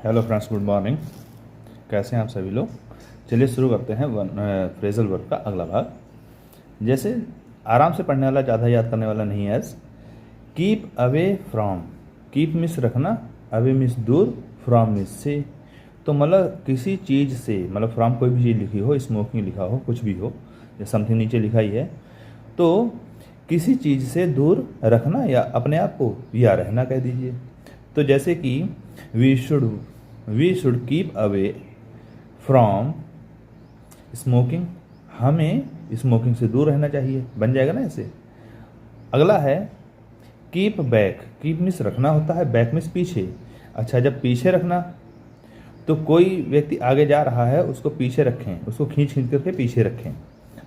Hello friends, good morning. कैसे हैं आप सभी लोग। चलिए शुरू करते हैं फ्रेजल वर्ब का अगला भाग। जैसे आराम से पढ़ने वाला, ज़्यादा याद करने वाला नहीं है। As keep away from, keep मिस रखना, अवे मिस दूर, फ्रॉम मिस से। तो मतलब किसी चीज़ से, मतलब फ्रॉम कोई भी चीज़ लिखी हो, स्मोकिंग लिखा हो, कुछ भी हो, या समथिंग नीचे लिखा ही है, तो किसी चीज़ से दूर रखना या अपने आप को या रहना कह दीजिए। तो जैसे कि we should keep away from smoking, हमें स्मोकिंग से दूर रहना चाहिए, बन जाएगा ना ऐसे। अगला है कीप बैक, कीप मिस रखना होता है, बैक मिस पीछे। अच्छा, जब पीछे रखना तो कोई व्यक्ति आगे जा रहा है, उसको पीछे रखें, उसको खींच खींच करके पीछे रखें,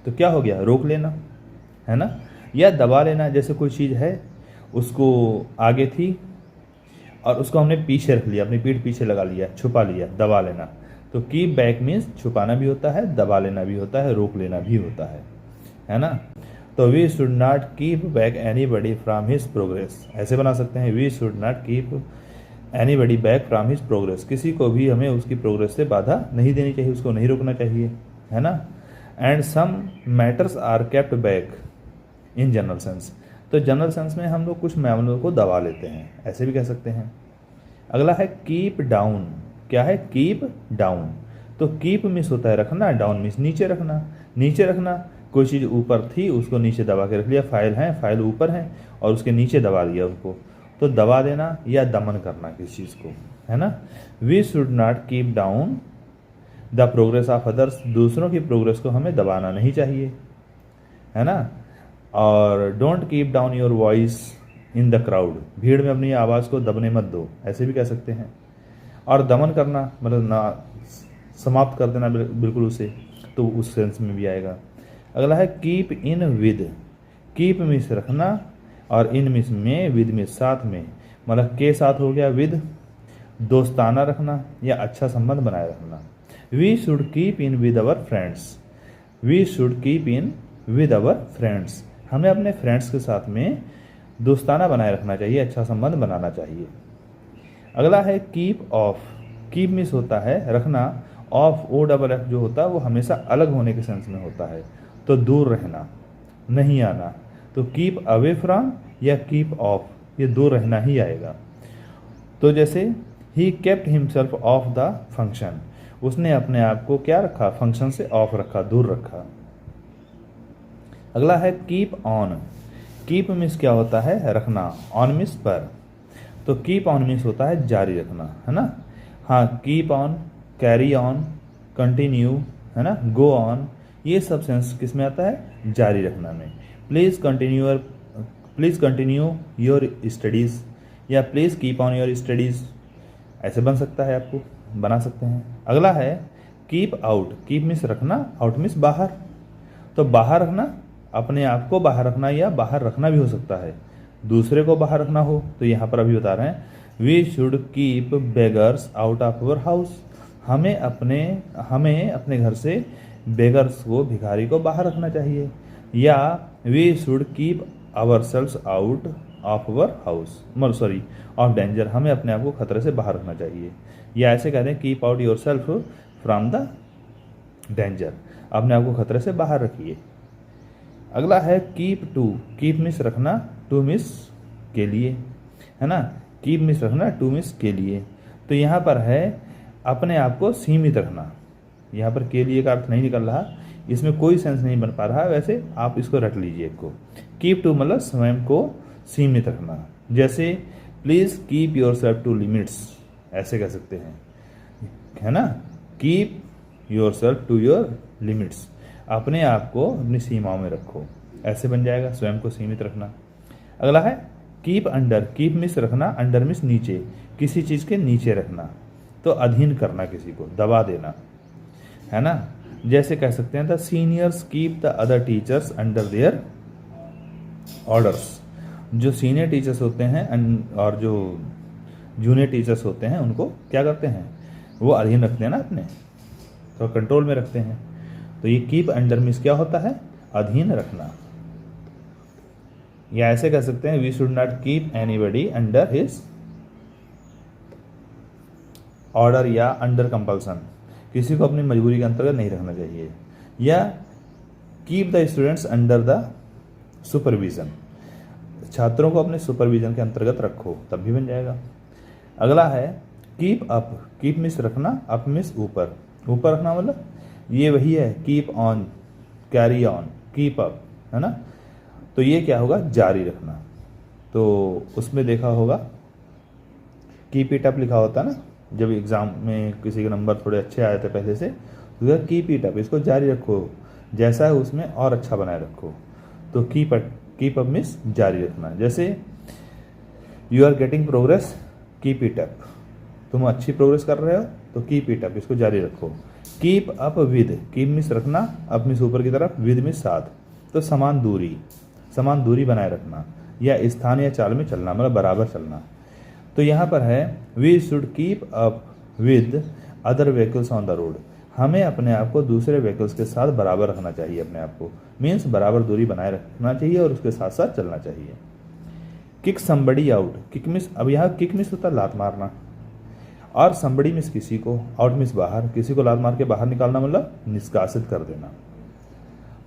तो क्या हो गया, रोक लेना, है ना। या दबा लेना, जैसे कोई चीज़ है उसको आगे थी और उसको हमने पीछे रख लिया, अपनी पीठ पीछे लगा लिया, छुपा लिया, दबा लेना। तो कीप बैक मीन्स छुपाना भी होता है, दबा लेना भी होता है, रोक लेना भी होता है ना। तो we should not keep back anybody from his progress, ऐसे बना सकते हैं, we should not keep anybody back from his progress, किसी को भी हमें उसकी प्रोग्रेस से बाधा नहीं देनी चाहिए, उसको नहीं रोकना चाहिए, है ना। And some matters are kept back in general sense, तो जनरल सेंस में हम लोग कुछ मामलों को दबा लेते हैं, ऐसे भी कह सकते हैं। अगला है कीप डाउन, क्या है, कीप डाउन। तो कीप मिस होता है रखना, डाउन मिस नीचे रखना। नीचे रखना, कोई चीज़ ऊपर थी उसको नीचे दबा के रख लिया, फाइल है, फाइल ऊपर है और उसके नीचे दबा दिया उनको, तो दबा देना या दमन करना किसी चीज़ को, है ना। We should not keep down the progress of others, दूसरों की प्रोग्रेस को हमें दबाना नहीं चाहिए, है ना। और don't keep down your voice in the crowd, भीड़ में अपनी आवाज़ को दबने मत दो, ऐसे भी कह सकते हैं। और दमन करना मतलब ना, समाप्त कर देना बिल्कुल उसे, तो उस सेंस में भी आएगा। अगला है कीप इन विद, कीप मिस रखना और इन मिस में, विद मिस साथ में, मतलब के साथ हो गया विद, दोस्ताना रखना या अच्छा संबंध बनाए रखना। We should keep in with our friends, we should keep in with our friends, हमें अपने फ्रेंड्स के साथ में दोस्ताना बनाए रखना चाहिए, अच्छा संबंध बनाना चाहिए। अगला है कीप ऑफ, कीप मिस होता है रखना, ऑफ ओ डबल एफ जो होता है वो हमेशा अलग होने के सेंस में होता है, तो दूर रहना, नहीं आना। तो कीप अवे फ्रॉम या कीप ऑफ, ये दूर रहना ही आएगा। तो जैसे he kept himself of the function, उसने अपने आप को क्या रखा, फंक्शन से ऑफ रखा, दूर रखा। अगला है कीप ऑन, कीप मिस क्या होता है, रखना, ऑन मिस पर, तो कीप ऑन मिस होता है जारी रखना, है ना। हाँ, keep on, carry on, continue, है ना, गो ऑन, ये सब सेंस किस में आता है, जारी रखना में। प्लीज़ कंटिन्यू योर स्टडीज़ या please keep on your studies, ऐसे बन सकता है, आपको बना सकते हैं। अगला है कीप आउट, कीप मिस रखना, आउट मिस बाहर, तो बाहर रखना, अपने आप को बाहर रखना या बाहर रखना भी हो सकता है, दूसरे को बाहर रखना हो, तो यहाँ पर अभी बता रहे हैं we should keep beggars out of our house, हमें अपने घर से बेगर्स को, भिखारी को बाहर रखना चाहिए। या we should keep ourselves out of our house, of danger, हमें अपने आप को खतरे से बाहर रखना चाहिए। या ऐसे कहते हैं keep out your self from the danger, अपने आप को खतरे से बाहर रखिए। अगला है कीप टू, कीप मिस रखना, टू मिस के लिए, है ना, कीप मिस रखना टू मिस के लिए। तो यहाँ पर है अपने आप को सीमित रखना, यहाँ पर के लिए का अर्थ नहीं निकल रहा, इसमें कोई सेंस नहीं बन पा रहा, वैसे आप इसको रख लीजिए को। कीप टू मतलब स्वयं को सीमित रखना, जैसे please keep yourself to limits, ऐसे कह सकते हैं, है ना। Keep yourself to your limits, अपने आप को अपनी सीमाओं में रखो, ऐसे बन जाएगा, स्वयं को सीमित रखना। अगला है कीप अंडर, कीप मिस रखना, अंडर मिस नीचे, किसी चीज़ के नीचे रखना, तो अधीन करना, किसी को दबा देना, है ना। जैसे कह सकते हैं the seniors keep the other teachers under their orders, जो सीनियर टीचर्स होते हैं और जो जूनियर टीचर्स होते हैं उनको क्या करते हैं, वो अधीन रखते हैं ना, अपने तो कंट्रोल में रखते हैं। तो ये कीप अंडर मिस क्या होता है, अधीन रखना। या ऐसे कह सकते हैं we should not keep anybody under his order या अंडर कंपल्सन, किसी को अपनी मजबूरी के अंतर्गत नहीं रखना चाहिए। या keep the students under the supervision, छात्रों को अपने सुपरविज़न के अंतर्गत रखो, तब भी बन जाएगा। अगला है कीप अप, कीप मिस रखना, अप मिस ऊपर, ऊपर रखना मतलब ये वही है keep on, carry on, keep up, है ना। तो ये क्या होगा, जारी रखना। तो उसमें देखा होगा कीप इट अप लिखा होता है ना, जब एग्ज़ाम में किसी के नंबर थोड़े अच्छे आए थे पहले से, तो कीप इट अप, इसको जारी रखो, जैसा है उसमें और अच्छा बनाए रखो। तो कीप अप मीन्स जारी रखना। जैसे you are getting progress, keep it up, तुम अच्छी प्रोग्रेस कर रहे हो तो कीप इट अप, इसको जारी रखो। Keep up with, keep means रखना, अप मीन्स ऊपर की तरफ, विद मीन्स साथ, तो समान दूरी बनाए रखना या स्थान या चाल में चलना, मतलब बराबर चलना। तो यहाँ पर है we should keep up with other vehicles on the road, हमें अपने आप को दूसरे व्हीकल्स के साथ बराबर रखना चाहिए, अपने आप को मीन्स बराबर दूरी बनाए रखना चाहिए और उसके साथ साथ चलना चाहिए। Kick somebody out, kick miss, अब यहाँ किक मिस होता है लात मारना, और समबडी मिस किसी को, आउट मिस बाहर, किसी को लात मार के बाहर निकालना मतलब निष्कासित कर देना।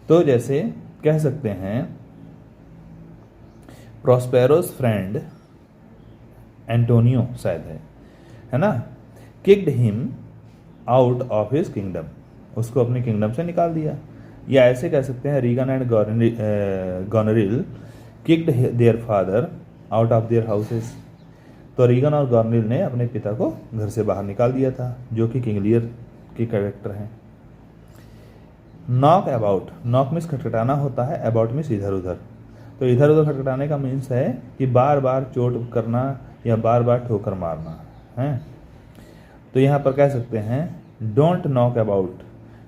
तो जैसे कह सकते हैं प्रोस्पेरोस फ्रेंड एंटोनियो शायद है ना, kicked him out of his kingdom, उसको अपने किंगडम से निकाल दिया। या ऐसे कह सकते हैं Regan and Goneril kicked their father out of their houses, तो रीगन और गॉनरिल ने अपने पिता को घर से बाहर निकाल दिया था, जो कि किंग लियर के कैरेक्टर हैं। नॉक अबाउट, नॉक मीन्स खटखटाना होता है, अबाउट मीन्स इधर उधर, तो इधर उधर खटखटाने का मीन्स है कि बार बार चोट करना या बार बार ठोकर मारना है। तो यहाँ पर कह सकते हैं डोंट नॉक अबाउट,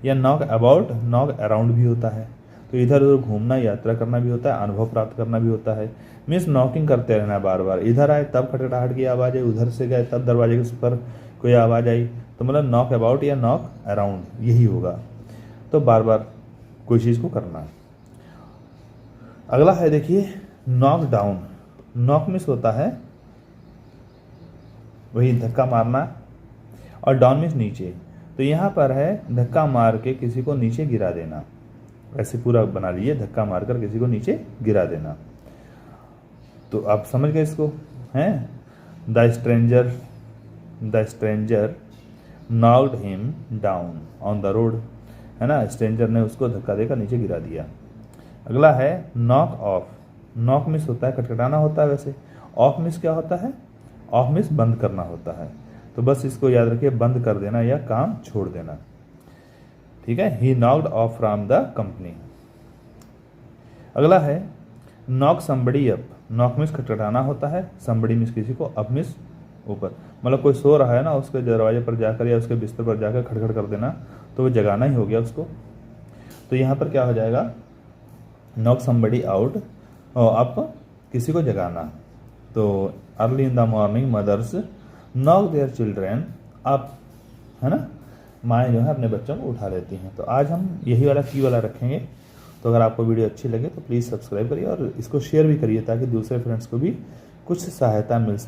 या नॉक अबाउट नॉक अराउंड भी होता है, तो इधर उधर घूमना, यात्रा करना भी होता है, अनुभव प्राप्त करना भी होता है। मीन्स नॉकिंग करते रहना बार बार, इधर आए तब खटखटाहट की आवाज़ आई, उधर से गए तब दरवाजे पर कोई आवाज़ आई, तो मतलब नॉक अबाउट या नॉक अराउंड यही होगा। तो बार बार कोई चीज़ को करना। अगला है देखिए नॉक डाउन, नॉक मिस होता है वही धक्का मारना, और डाउन मीन्स नीचे, तो यहाँ पर है धक्का मार के किसी को नीचे गिरा देना, ऐसे पूरा बना लीजिए, धक्का मारकर किसी को नीचे गिरा देना। तो आप समझ गए इसको, हैं the stranger knocked him down on the road, है ना, स्ट्रेंजर ने उसको धक्का देकर नीचे गिरा दिया। अगला है नॉक ऑफ, नॉक मिस होता है खटखटाना होता है, वैसे ऑफ मिस क्या होता है, ऑफ मिस बंद करना होता है, तो बस इसको याद रखिए, बंद कर देना या काम छोड़ देना, ठीक है। He knocked off from the company. अगला है नॉक समबडी अप, नॉक मिस खटखटाना होता है, समबडी मिस किसी को, अप मिस ऊपर, मतलब कोई सो रहा है ना, उसके दरवाजे पर जाकर या उसके बिस्तर पर जाकर खटखट कर देना, तो वो जगाना ही हो गया उसको। तो यहाँ पर क्या हो जाएगा, नॉक समबडी आउट, अप किसी को जगाना। तो early in the morning mothers knock their children up, है ना, माएँ जो है अपने बच्चों को उठा लेती हैं। तो आज हम यही वाला की वाला रखेंगे। तो अगर आपको वीडियो अच्छी लगे तो प्लीज़ सब्सक्राइब करिए और इसको शेयर भी करिए, ताकि दूसरे फ्रेंड्स को भी कुछ सहायता मिल सके।